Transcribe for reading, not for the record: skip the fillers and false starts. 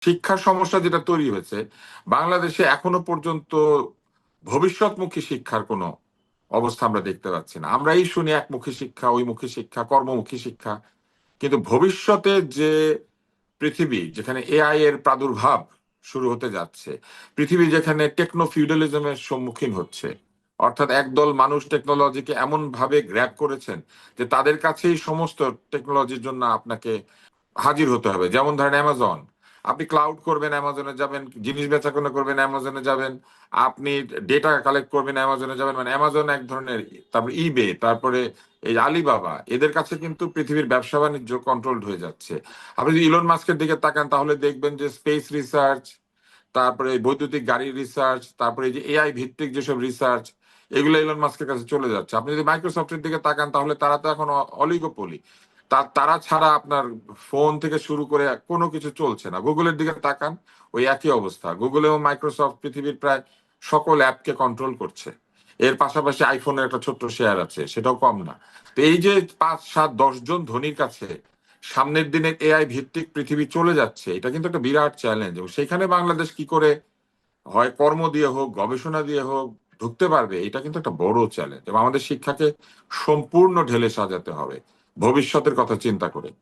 শিক্ষার সমস্যা যেটা তৈরি হয়েছে, বাংলাদেশে এখনো পর্যন্ত ভবিষ্যৎমুখী শিক্ষার কোনো অবস্থা আমরা দেখতে পাচ্ছি না। আমরা এই শুনি একমুখী শিক্ষা, ওইমুখী শিক্ষা, কর্মমুখী শিক্ষা, কিন্তু ভবিষ্যতে যে পৃথিবী যেখানে এআই এর প্রাদুর্ভাব শুরু হতে যাচ্ছে, পৃথিবী যেখানে টেকনো ফিউডালিজমের সম্মুখীন হচ্ছে, অর্থাৎ একদল মানুষ টেকনোলজিকে এমন ভাবে গ্র্যাব করেছেন যে তাদের কাছেই সমস্ত টেকনোলজির জন্য আপনাকে হাজির হতে হবে। যেমন ধরেন অ্যামাজন, আপনি ক্লাউড করবেন অ্যামাজনে যাবেন, জিনিস বেচাকেনা করবেন অ্যামাজনে যাবেন, আপনি ডেটা কালেক্ট করবেন অ্যামাজনে যাবেন, মানে অ্যামাজন এক ধরনের। তারপরে ইবে, তারপরে এই আলিবাবা, এদের কাছে কিন্তু পৃথিবীর ব্যবসা বাণিজ্য কন্ট্রোলড হয়ে যাচ্ছে। আপনি যদি ইলন মাস্কের দিকে তাকান তাহলে দেখবেন যে স্পেস রিসার্চ, তারপরে এই বৈদ্যুতিক গাড়ির রিসার্চ, তারপরে এই যে এআই ভিত্তিক যেসব রিসার্চ, এগুলো ইলন মাস্কের কাছে চলে যাচ্ছে। আপনি যদি মাইক্রোসফটের দিকে তাকান তাহলে তারা তো এখন অলিগোপলি, তারা ছাড়া আপনার ফোন থেকে শুরু করে কোনো কিছু চলছে না। গুগলের দিকে তাকান, ওই একই অবস্থা। গুগল এবং মাইক্রোসফট পৃথিবীর প্রায় সকল অ্যাপকে কন্ট্রোল করছে। এর পাশাপাশি আইফোনের একটা ছোট্ট শেয়ার আছে, সেটাও কম না। তো এই যে 5, 7, 10 জন ধনীর কাছে সামনের দিনে এআই ভিত্তিক পৃথিবী চলে যাচ্ছে, এটা কিন্তু একটা বিরাট চ্যালেঞ্জ। এবং সেখানে বাংলাদেশ কি করে হয় কর্ম দিয়ে হোক, গবেষণা দিয়ে হোক ঢুকতে পারবে, এটা কিন্তু একটা বড় চ্যালেঞ্জ। এবং আমাদের শিক্ষাকে সম্পূর্ণ ঢেলে সাজাতে হবে ভবিষ্যতের কথা চিন্তা করে।